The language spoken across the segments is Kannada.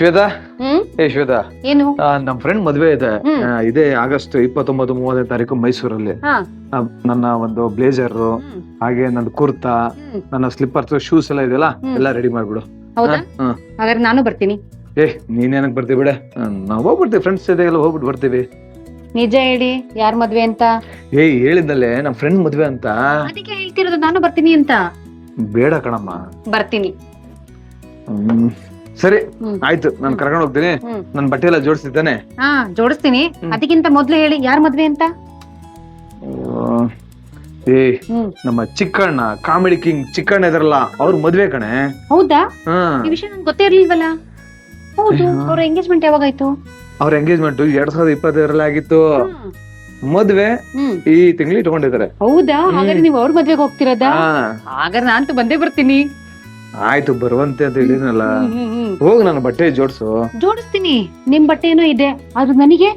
ಶ್ವೇತಾ ಹ್ಮ್ ಶ್ವೇತಾ ಏನು ನಮ್ ಫ್ರೆಂಡ್ ಮದ್ವೆ ಇದೆ ಇದೇ ಆಗಸ್ಟ್ 29-30 ತಾರೀಕು ಮೈಸೂರಲ್ಲಿ ಹಾ ನನ್ನ ಒಂದು ಬ್ಲೇಸರ್ ಹಾಗೆ ನಂದು ಕುರ್ತಾ ನನ್ನ ಸ್ಲಿಪ್ಪರ್ಸ್ ಶೂಸ್ ಎಲ್ಲ ಇದೆಯಲ್ಲ ಎಲ್ಲ ರೆಡಿ ಮಾಡ್ಬಿಡು. ಹೌದಾ ಹಾಗಾದ್ರೆ ನಾನು ಬರ್ತೀನಿ. ನೀನೇನಕ್ ಬರ್ತೀವಿ ಬಿಡೆ, ನಾವ್ ಹೋಗ್ಬಿಡ್ತೀವಿ ಫ್ರೆಂಡ್ಸ್ ಜೊತೆಗೆಲ್ಲ ಹೋಗ್ಬಿಟ್ಟು ಬರ್ತೀವಿ. ನಿಜ ಹೇಳಿ ಯಾರ್ ಮದ್ವೆ ಅಂತ? ಹೇಳಿದ್ನಲ್ಲೇ ನಮ್ ಫ್ರೆಂಡ್ ಮದ್ವೆ ಅಂತ. ಅದಕ್ಕೆ ಹೇಳ್ತಿರೋದು ನಾನು ಬರ್ತೀನಿ ಅಂತ. ಬೇಡ ಕಣಮ್ಮ. ಬರ್ತೀನಿ. ಸರಿ ಆಯ್ತು, ನಾನ್ ಕರ್ಕೊಂಡು ಹೋಗ್ತೀನಿ. ನನ್ ಬಟ್ಟೆ ಎಲ್ಲ ಜೋಡಿಸಿದ್ದಾನೆ. ಹಾ ಜೋಡಿಸ್ತೀನಿ. ಅದಕ್ಕಿಂತ ಮೊದ್ಲು ಹೇಳಿ ಯಾರ್ ಮದ್ವೆ ಅಂತ. ನಮ್ಮ ಚಿಕ್ಕಣ್ಣ ಕಾಮಿಡಿ ಕಿಂಗ್ ಚಿಕ್ಕಣ್ಣ ಇದಾರಲ್ಲ ಅವ್ರ ಮದ್ವೆ ಕಣೆ. ಹೌದಾ? ಈ ವಿಷಯ ನನ್ಗೆ ಗೊತ್ತೇ ಇರ್ಲಿಲ್ವಲ್ಲ. ಹೌದು, ಅವ್ರ ಎಂಗೇಜ್ಮೆಂಟ್ ಯಾವಾಗಾಯ್ತು? ಅವ್ರ ಎಂಗೇಜ್ಮೆಂಟ್ 2025 ಆಗಿತ್ತು. ಮದ್ವೆ ಈ ತಿಂಗಳು ಇಟ್ಕೊಂಡಿದ್ದಾರೆ. ಹೌದಾ? ಹಾಗಾದ್ರೆ ನೀವು ಅವ್ರ ಮದ್ವೆಗೆ ಹೋಗ್ತಿರೋದಾ? ಹಾಗಾದ್ರೆ ನಾನಂತೂ ಬಂದೇ ಬರ್ತೀನಿ. ಆಯ್ತು ಬರುವಂತೆ ಅಂತ ಹೇಳಿದ್ನಲ್ಲ. ಹೋಗ್ ನನ್ನ ಬಟ್ಟೆ ಜೋಡಿಸ್ತೀನಿ. ನಿಮ್ ಬಟ್ಟೆ ಏನೋ ಇದೆ, ಆದ್ರೂ ನನಗೆ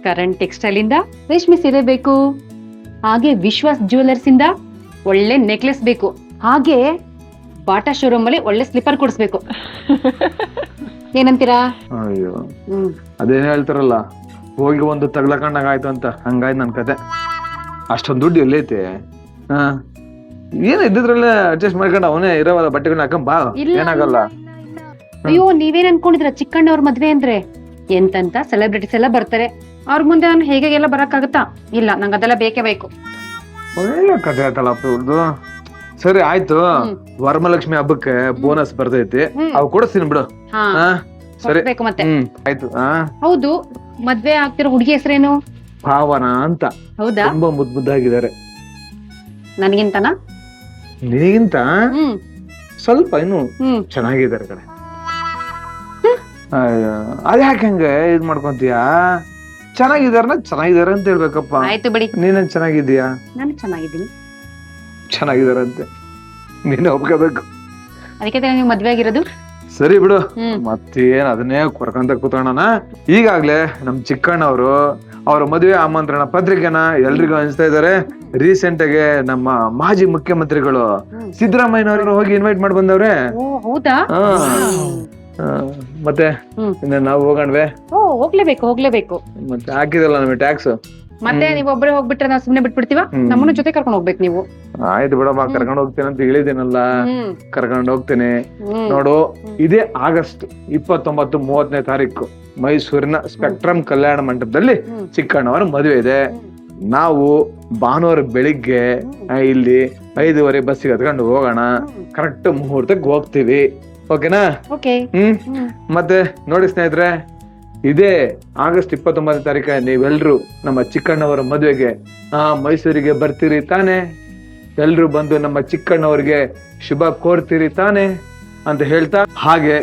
ಕರೆಂಟ್ ಟೆಕ್ಸ್ಟೈಲ್ ಇಂದ ರೇಷ್ಮೆ ಸೀರೆ ಬೇಕು. ಹಾಗೆ ವಿಶ್ವಾಸ್ ಜ್ಯುವೆಲರ್ಸ್ ಇಂದ ಒಳ್ಳೆ ನೆಕ್ಲೆಸ್ ಬೇಕು. ಹಾಗೆ ಬಾಟಾ ಶೋರೂಮ್ ಅಲ್ಲಿ ಒಳ್ಳೆ ಸ್ಲಿಪ್ಪರ್ ಕೊಡಿಸ್ಬೇಕು. ಏನಂತೀರಾ? ಅಯ್ಯೋ ಅದೇನ್ ಹೇಳ್ತಾರಲ್ಲ, ಹೋಗಿ ಒಂದು ತಗ್ಲಕೊಂಡಾಗ ಆಯ್ತು ಅಂತ, ಹಂಗಾಯ್ತು ನನ್ ಕತೆ. ಅಷ್ಟೊಂದ್ ದುಡ್ಡು ಎಲ್ಲೈತೆ? ಏನ್ ಇದ್ದಿದ್ರಲ್ಲೇ ಅಡ್ಜಸ್ಟ್ ಮಾಡ್ಕೊಂಡು ಅವನೇ ಇರೋವಲ್ಲ ಬಟ್ಟೆಗಳನ್ನ ಹಾಕೊಂಡ್ ಬಾ, ಏನಾಗಲ್ಲ. ಅಯ್ಯೋ ನೀವೇನ್ ಅನ್ಕೊಂಡಿದ್ರ ಚಿಕ್ಕಣ್ಣ ಅವ್ರ ಮದ್ವೆ ಅಂದ್ರೆ ಎಂತಂತ ಸೆಲೆಬ್ರಿಟೀಸ್ ಎಲ್ಲ ಬರ್ತಾರೆ. ಅವ್ರ ಮುಂದೆ ನಾನು ಹೇಗೆಲ್ಲ ಬರಕ್ಕಾಗತ್ತಾ? ಇಲ್ಲ, ನಂಗೆ ಅದೆಲ್ಲ ಬೇಕೇ ಬೇಕು. ಒಳ್ಳೆ ಕತೆ ಆಯ್ತಲ್ಲಪ್ಪ ಇವ್ರದ್ದು. ಸರಿ ಆಯ್ತು, ವರಮಲಕ್ಷ್ಮಿ ಹಬ್ಬಕ್ಕೆ ಬೋನಸ್ ಬರ್ತೈತಿ, ಅವ್ ಕೊಡಿಸ್ತೀನಿ ಬಿಡು. ಸರಿ ಮತ್ತೆ ಆಯ್ತು. ಹೌದು, ಮದ್ವೆ ಆಗ್ತಿರೋ ಹುಡುಗಿ ಹೆಸರೇನು? ಭಾವನಾ ಅಂತ. ಹೌದಾ? ತುಂಬಾ ಮುದ್ದಾಗಿದ್ದಾರೆ. ನನ್ಗಿಂತನಾ? ನಿನಗಿಂತ ಸ್ವಲ್ಪ ಇನ್ನು ಚೆನ್ನಾಗಿದ್ದಾರೆ ಕಡೆ. ಅದ್ಯಾಕೆ ಹಂಗೆ ಇದ್ ಮಾಡ್ಕೊಂತೀಯಾ? ಚೆನ್ನಾಗಿದಾರೆ ಅಂತ ಹೇಳ್ಬೇಕಪ್ಪ. ಆಯ್ತು ಬಿಡಿ. ನೀನ್ ಚೆನ್ನಾಗಿದ್ದೀಯಾ? ನಾನು ಚೆನ್ನಾಗಿದ್ದೀನಿ. ಚೆನ್ನಾಗಿದಾರಂತೆ, ನೀನ್ ಒಪ್ಕೋಬೇಕು. ಅದಕ್ಕೆ ನೀವು ಮದ್ವೆ ಆಗಿರೋದು. ಸರಿ ಬಿಡು, ಮತ್ತೇನ್ ಅದನ್ನೇ ಕೊರ್ಕಂತ ಕೂತ್ಕೊಳ್ಳೋಣ. ಈಗಾಗ್ಲೇ ನಮ್ ಚಿಕ್ಕಣ್ಣವರು ಅವ್ರ ಮದುವೆ ಆಮಂತ್ರಣ ಪತ್ರಿಕೆನ ಎಲ್ರಿಗೂ ಹಂಚ್ತಾ ಇದಾರೆ. ರೀಸೆಂಟ್ ಆಗಿ ನಮ್ಮ ಮಾಜಿ ಮುಖ್ಯಮಂತ್ರಿಗಳು ಸಿದ್ದರಾಮಯ್ಯನವ್ರು ಹೋಗಿ ಇನ್ವೈಟ್ ಮಾಡಿ ಬಂದವ್ರೆ. ಹೌದಾ? ಮತ್ತೆ ನಾವು ಹೋಗಣ್ವೆ? ಹೋಗ್ಲೇಬೇಕು. ಮತ್ತೆ ಹಾಕಿದಲ್ಲ ನಮಗೆ ಟ್ಯಾಕ್ಸ್. ಮತ್ತೆ ನೀವ್ ಒಬ್ಬರೇ ಹೋಗ್ಬಿಟ್ರೆ ನಾವು ಸುಮ್ನೆ ಬಿಟ್ಬಿಡ್ತೀವ? ನಮ್ಮನ್ನ ಜೊತೆ ಕರ್ಕೊಂಡು ಹೋಗ್ಬೇಕು ನೀವು. ಆಯ್ತು ಬಿಡಮ್ಮ, ಕರ್ಕೊಂಡು ಹೋಗ್ತೇನೆ ಅಂತ ಹೇಳಿದೇನಲ್ಲ, ಕರ್ಕೊಂಡು ಹೋಗ್ತೇನೆ. ನೋಡು, ಇದೇ ಆಗಸ್ಟ್ 29-30 ತಾರೀಕು ಮೈಸೂರಿನ ಸ್ಪೆಕ್ಟ್ರಮ್ ಕಲ್ಯಾಣ ಮಂಟಪದಲ್ಲಿ ಚಿಕ್ಕಣ್ಣವರ ಮದುವೆ ಇದೆ. ನಾವು ಭಾನುವಾರ ಬೆಳಿಗ್ಗೆ ಇಲ್ಲಿ 5:15 ಬಸ್ಸಿಗೆ ಹತ್ಕೊಂಡು ಹೋಗೋಣ. ಕರೆಕ್ಟ್ ಮುಹೂರ್ತಕ್ಕೆ ಹೋಗ್ತೀವಿ. ಓಕೆನಾ? ಮತ್ತೆ ನೋಡಿ ಸ್ನೇಹಿತರೆ, ಇದೇ ಆಗಸ್ಟ್ 29 ತಾರೀಕ ನೀವೆಲ್ರು ನಮ್ಮ ಚಿಕ್ಕಣ್ಣವರ ಮದುವೆಗೆ ಮೈಸೂರಿಗೆ ಬರ್ತೀರಿ ತಾನೆ? ಎಲ್ರು ಬಂದು ನಮ್ಮ ಚಿಕ್ಕಣ್ಣವರಿಗೆ ಶುಭ ಕೋರ್ತೀರಿ ತಾನೆ ಅಂತ ಹೇಳ್ತಾ, ಹಾಗೆ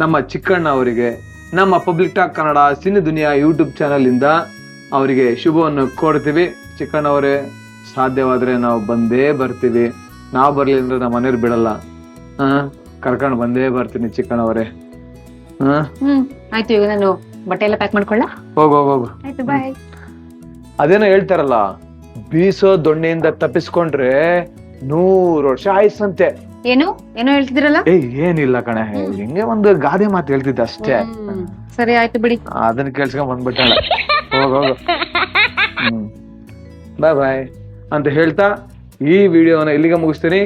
ನಮ್ಮ ಚಿಕ್ಕಣ್ಣ ಅವರಿಗೆ ನಮ್ಮ ಪಬ್ಲಿಕ್ ಟಾಕ್ ಕನ್ನಡ ಸಿನಿ ದುನಿಯಾ ಯೂಟ್ಯೂಬ್ ಚಾನಲ್ ಇಂದ ಅವರಿಗೆ ಶುಭವನ್ನು ಕೋರ್ತೀವಿ. ಚಿಕ್ಕಣ್ಣವರೇ, ಸಾಧ್ಯವಾದ್ರೆ ನಾವು ಬಂದೇ ಬರ್ತೀವಿ. ನಾವು ಬರ್ಲಿಲ್ಲ ಅಂದ್ರೆ ನಮ್ಮ ಮನೆಯವ್ರು ಬಿಡಲ್ಲ. ಕರ್ಕೊಂಡು ಬಂದೇ ಬರ್ತೀನಿ ಚಿಕ್ಕಣ್ಣವರೇ. ಆಯ್ತು, ಈಗ ನಾನು ಬಟ್ಟೆ ಎಲ್ಲ ಪ್ಯಾಕ್ ಮಾಡ್ಕೊಳ್ಳ. ಹೋಗು. ಆಯ್ತು, ಬಾಯ್. ಅದೇನೋ ಹೇಳ್ತಾರಲ್ಲ, ಬೀಸೋ ದೊಣ್ಣೆಯಿಂದ ತಪ್ಪಿಸ್ಕೊಂಡ್ರೆ 100 ವರ್ಷ ಆಯ್ಸಂತೆ. ಏನೋ ಹೇಳ್ತಿದ್ರಲ್ಲ? ಏನಿಲ್ಲ ಕಣೆ, ಹಿಂಗೆ ಒಂದು ಗಾದೆ ಮಾತು ಹೇಳ್ತಿದ್ದೆ ಅಷ್ಟೇ. ಸರಿ ಆಯ್ತು ಬಿಡಿ. ಅದನ್ನ ಕೇಳ್ಸ್ಕೊಂಡ್ ಬಂದ್ಬಿಟ್ಟಾಳ. ಹೋಗು. ಬಾಯ್ ಅಂತ ಹೇಳ್ತಾ ಈ ವಿಡಿಯೋನ ಇಲ್ಲಿಗೆ ಮುಗಿಸ್ತೀನಿ.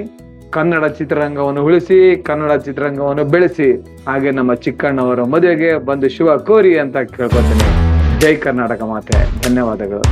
ಕನ್ನಡ ಚಿತ್ರರಂಗವನ್ನು ಉಳಿಸಿ, ಕನ್ನಡ ಚಿತ್ರರಂಗವನ್ನು ಬೆಳೆಸಿ, ಹಾಗೆ ನಮ್ಮ ಚಿಕ್ಕಣ್ಣವರ ಮದುವೆಗೆ ಬಂದು ಶುಭ ಕೋರಿ ಅಂತ ಕೇಳ್ಕೊತೀನಿ. ಜೈ ಕರ್ನಾಟಕ ಮಾತೆ. ಧನ್ಯವಾದಗಳು.